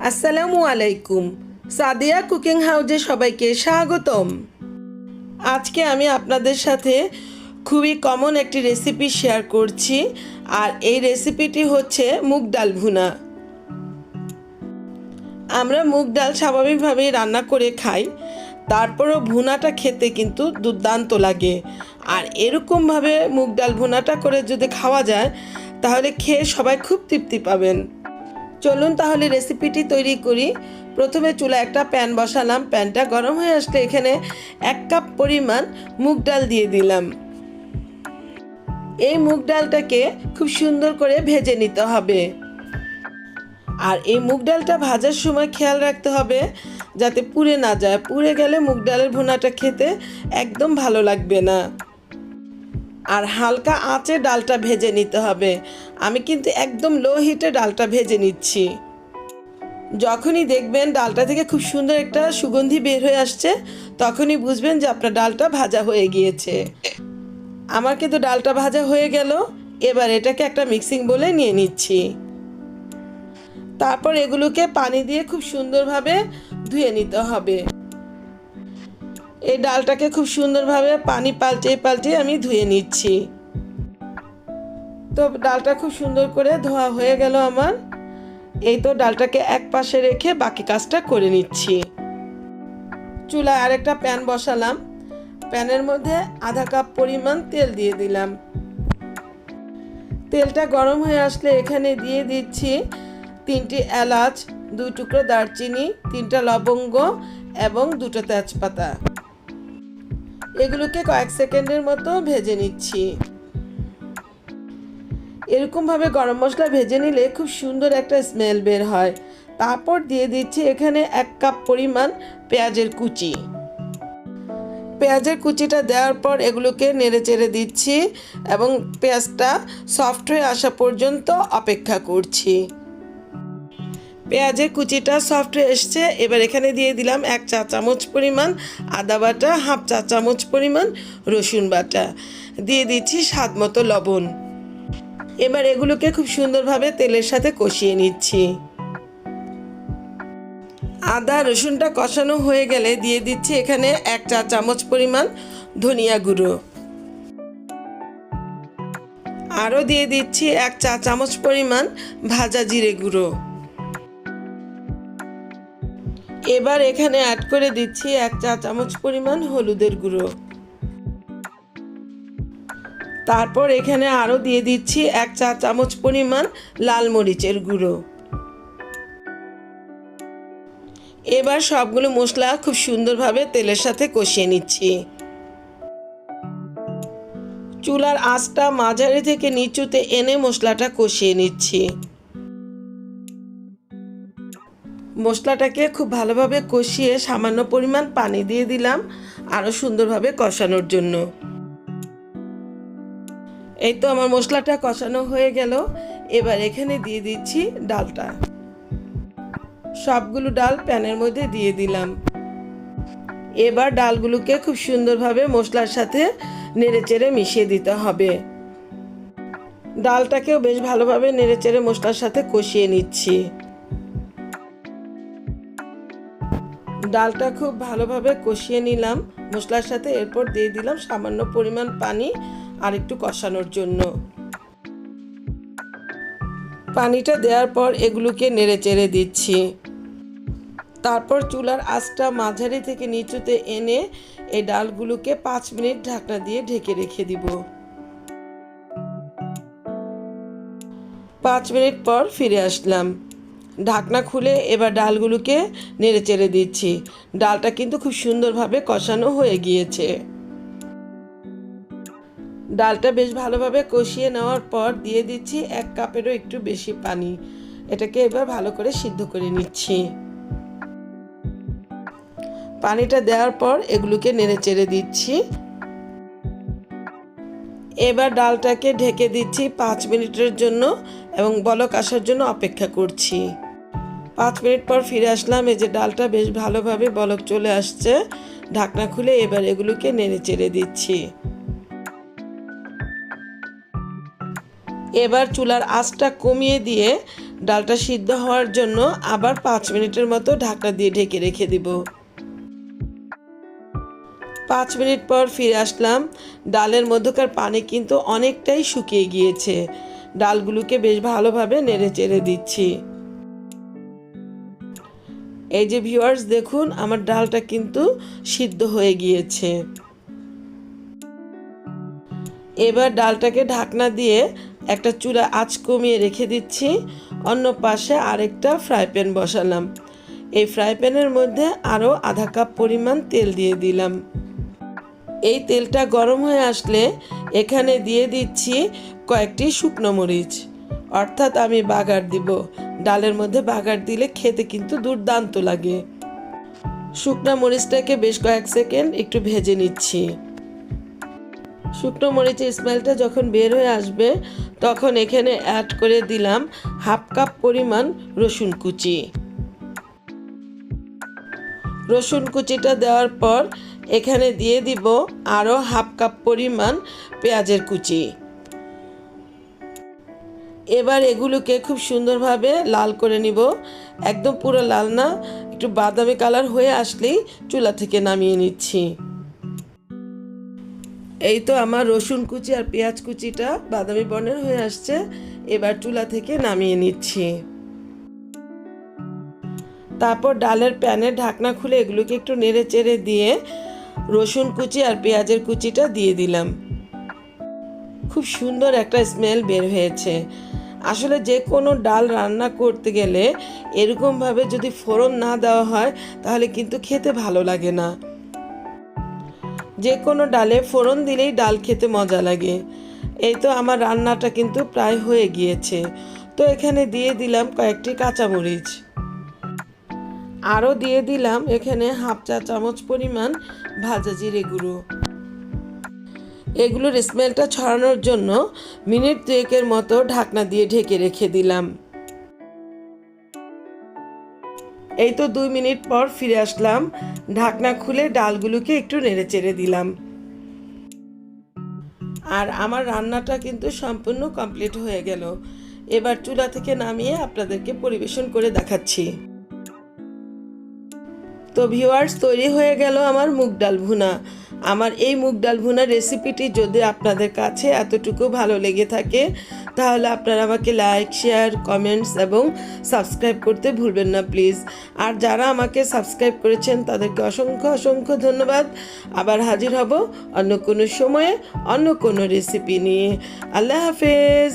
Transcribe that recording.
আসসালামু আলাইকুম। সাদিয়া কুকিং হাউজে সবাইকে স্বাগতম। আজকে আমি আপনাদের সাথে খুবই কমন একটি রেসিপি শেয়ার করছি, আর এই রেসিপিটি হচ্ছে মুগ ডাল ভুনা। আমরা মুগ ডাল স্বাভাবিকভাবেই রান্না করে খাই, তারপরও ভুনাটা খেতে কিন্তু দুর্দান্ত লাগে। আর এরকমভাবে মুগ ডাল ভুনাটা করে যদি খাওয়া যায় তাহলে খেয়ে সবাই খুব তৃপ্তি পাবেন। চলুন তাহলে রেসিপিটি তৈরি করি। প্রথমে চুলায় একটা প্যান বসালাম। প্যানটা গরম হয়ে আসলে এখানে 1 কাপ পরিমাণ মুগ ডাল দিয়ে দিলাম। এই মুগ ডালটাকে খুব সুন্দর করে ভেজে নিতে হবে। আর এই মুগ ডালটা ভাজার সময় খেয়াল রাখতে হবে যাতে পুড়ে না যায়। পুড়ে গেলে মুগ ডালের ভুনাটা খেতে একদম ভালো লাগবে না। আর হালকা আঁচে ডালটা ভেজে নিতে হবে। আমি কিন্তু একদম লো হিটে ডালটা ভেজে নিচ্ছি। যখনই দেখবেন ডালটা থেকে খুব সুন্দর একটা সুগন্ধি বের হয়ে আসছে, তখনই বুঝবেন যে আপনার ডালটা ভাজা হয়ে গিয়েছে। আমার কিন্তু ডালটা ভাজা হয়ে গেল। এবার এটাকে একটা মিক্সিং বোলে নিয়ে নিচ্ছি। তারপর এগুলোকে পানি দিয়ে খুব সুন্দরভাবে ধুয়ে নিতে হবে। এই ডালটাকে খুব সুন্দরভাবে পানি পাল্টে আমি ধুয়ে নিচ্ছি। তো ডালটা খুব সুন্দর করে ধোয়া হয়ে গেল আমার। এই তো ডালটাকে এক পাশে রেখে বাকি কাজটা করে নিচ্ছি। চুলায় আরেকটা প্যান বসালাম। প্যানের মধ্যে আধা কাপ পরিমাণ তেল দিয়ে দিলাম। তেলটা গরম হয়ে আসলে এখানে দিয়ে দিচ্ছি 3টি এলাচ, 2 টুকরো দারচিনি, 3টা লবঙ্গ এবং 2টো তেজপাতা। এগুলোকে কয়েক সেকেন্ডের মতো ভেজে নিচ্ছি। এরকমভাবে গরম মশলা ভেজে নিলে খুব সুন্দর একটা স্মেল বের হয়। তারপর দিয়ে দিচ্ছি এখানে 1 কাপ পরিমাণ পেঁয়াজের কুচি। পেঁয়াজের কুচিটা দেওয়ার পর এগুলোকে নেড়ে চেড়ে দিচ্ছি এবং পেঁয়াজটা সফট হয়ে আসা পর্যন্ত অপেক্ষা করছি। পেঁয়াজের কুচিটা সফট হয়ে এসছে। এবার এখানে দিয়ে দিলাম 1 চা চামচ পরিমাণ আদা বাটা, হাফ চা চামচ পরিমাণ রসুন বাটা, দিয়ে দিচ্ছি স্বাদ মতো লবণ। এবার এগুলোকে খুব সুন্দরভাবে তেলের সাথে কষিয়ে নিচ্ছি। আদা রসুনটা কষানো হয়ে গেলে দিয়ে দিচ্ছি এখানে 1 চা চামচ পরিমাণ ধনিয়া গুঁড়ো। আরও দিয়ে দিচ্ছি 1 চা চামচ পরিমাণ ভাজা জিরে গুঁড়ো। এবার এখানে অ্যাড করে দিচ্ছি 1 চা চামচ পরিমাণ হলুদের গুঁড়ো। তারপর এখানে আরও দিয়ে দিচ্ছি 1 চা চামচ পরিমাণ লাল মরিচের গুঁড়ো। এবার সবগুলো মশলা খুব সুন্দরভাবে তেলের সাথে কষিয়ে নিচ্ছি। চুলার আঁচটা মাঝারি থেকে নিচুতে এনে মশলাটা কষিয়ে নিচ্ছি। মশলাটাকে খুব ভালোভাবে কষিয়ে সামান্য পরিমাণ পানি দিয়ে দিলাম আরও সুন্দরভাবে কষানোর জন্য। এই তো আমার মশলাটা কষানো হয়ে গেল। এবার এখানে দিয়ে দিচ্ছি ডালটা। সবগুলো ডাল প্যানের মধ্যে দিয়ে দিলাম। এবার ডালগুলোকে খুব সুন্দরভাবে মশলার সাথে নেড়েচেড়ে মিশিয়ে দিতে হবে। ডালটাকেও বেশ ভালোভাবে নেড়েচেড়ে মশলার সাথে কষিয়ে নিচ্ছি। ডালটা খুব ভালোভাবে কষিয়ে নিলাম মশলার সাথে। এরপর দিয়ে দিলাম সামান্য পরিমাণ পানি আর একটু কষানোর জন্য। পানিটা দেওয়ার পর এগুলোকে নেড়ে চেড়ে দিচ্ছি। তারপর চুলার আঁচটা মাঝারি থেকে নিচুতে এনে এই ডালগুলোকে 5 মিনিট ঢাকনা দিয়ে ঢেকে রেখে দিব। 5 মিনিট পর ফিরে আসলাম। ঢাকনা খুলে এবার ডালগুলোকে নেড়ে চেড়ে দিচ্ছি। ডালটা কিন্তু খুব সুন্দরভাবে কষানো হয়ে গিয়েছে। ডালটা বেশ ভালোভাবে কষিয়ে নেওয়ার পর দিয়ে দিচ্ছি 1 কাপেরও একটু বেশি পানি। এটাকে এবার ভালো করে সিদ্ধ করে নিচ্ছি। পানিটা দেওয়ার পর এগুলোকে নেড়ে চেড়ে দিচ্ছি। এবার ডালটাকে ঢেকে দিচ্ছি 5 মিনিটের জন্য এবং বলক আসার জন্য অপেক্ষা করছি। 5 মিনিট পর ফিরে আসলাম। এই যে ডালটা বেশ ভালোভাবে বলক চলে আসছে। ঢাকনা খুলে এবার এগুলোকে নেড়ে চেড়ে দিচ্ছি। এবার চুলার আঁচটা কমিয়ে দিয়ে ডালটা সিদ্ধ হওয়ার জন্য আবার 5 মিনিটের মতো ঢাকনা দিয়ে ঢেকে রেখে দিব। 5 মিনিট পর ফিরে আসলাম। ডালের মধ্যকার পানি কিন্তু অনেকটাই শুকিয়ে গিয়েছে। ডালগুলোকে বেশ ভালোভাবে নেড়ে চেড়ে দিচ্ছি। এই যে ভিউয়ার্স, দেখুন আমার ডালটা কিন্তু সিদ্ধ হয়ে গিয়েছে। এবার ডালটাকে ঢাকনা দিয়ে একটা চুলা আঁচ কমিয়ে রেখে দিচ্ছি। অন্য পাশে আরেকটা ফ্রাই প্যান বসালাম। এই ফ্রাই প্যানের মধ্যে আরও আধা কাপ পরিমাণ তেল দিয়ে দিলাম। এই তেলটা গরম হয়ে আসলে এখানে দিয়ে দিচ্ছি কয়েকটি শুকনো মরিচ, অর্থাৎ আমি বাগার দিব। ডালের মধ্যে বাগার দিলে খেতে কিন্তু দুর্দান্ত লাগে। শুকনো মরিচটাকে বেশ কয়েক সেকেন্ড একটু ভেজে নিচ্ছি। শুকনো মরিচের স্মেলটা যখন বের হয়ে আসবে তখন এখানে অ্যাড করে দিলাম হাফ কাপ পরিমাণ রসুন কুচি। রসুন কুচিটা দেওয়ার পর এখানে দিয়ে দিব আরও হাফ কাপ পরিমাণ পেঁয়াজের কুচি। এবার এগুলোকে খুব সুন্দরভাবে লাল করে নিব। একদম পুরো লাল না, একটু বাদামি কালার হয়ে আসলেই চুলা থেকে নামিয়ে নিচ্ছি। এই তো আমার রসুন কুচি আর পেঁয়াজ কুচিটা বাদামি বর্ণের হয়ে আসছে। এবার চুলা থেকে নামিয়ে নিচ্ছি। তারপর ডালের প্যানের ঢাকনা খুলে এগুলোকে একটু নেড়ে চেড়ে দিয়ে রসুন কুচি আর পেঁয়াজের কুচিটা দিয়ে দিলাম। খুব সুন্দর একটা স্মেল বের হয়েছে। আসলে যে কোনো ডাল রান্না করতে গেলে এরকমভাবে যদি ফোড়ন না দেওয়া হয় তাহলে কিন্তু খেতে ভালো লাগে না। যে কোনো ডালে ফোড়ন দিলেই ডাল খেতে মজা লাগে। এই তো আমার রান্নাটা কিন্তু প্রায় হয়ে গিয়েছে। তো এখানে দিয়ে দিলাম কয়েকটি কাঁচামরিচ। আরও দিয়ে দিলাম এখানে হাফ চা চামচ পরিমাণ ভাজা জিরে গুঁড়ো। এগুলোর স্মেলটা ছড়ানোর জন্য মিনিট 2 মতো ঢাকনা দিয়ে ঢেকে রেখে দিলাম। এই তো 2 মিনিট পর ফিরে আসলাম। ঢাকনা খুলে ডালগুলোকে একটু নেড়ে চেড়ে দিলাম। আর আমার রান্নাটা কিন্তু সম্পূর্ণ কমপ্লিট হয়ে গেল। এবার চুলা থেকে নামিয়ে আপনাদেরকে পরিবেশন করে দেখাচ্ছি। তো ভিউয়ার্স, তৈরি হয়ে গেল আমার মুগ ডাল ভুনা। আমার এই মুগ ডাল ভুনার রেসিপিটি যদি আপনাদের কাছে এতটুকু ভালো লেগে থাকে তাহলে আপনারা আমাকে লাইক, শেয়ার, কমেন্টস এবং সাবস্ক্রাইব করতে ভুলবেন না প্লিজ। আর যারা আমাকে সাবস্ক্রাইব করেছেন তাদেরকে অসংখ্য অসংখ্য ধন্যবাদ। আবার হাজির হব অন্য কোনো সময়ে অন্য কোনো রেসিপি নিয়ে। আল্লাহ হাফেজ।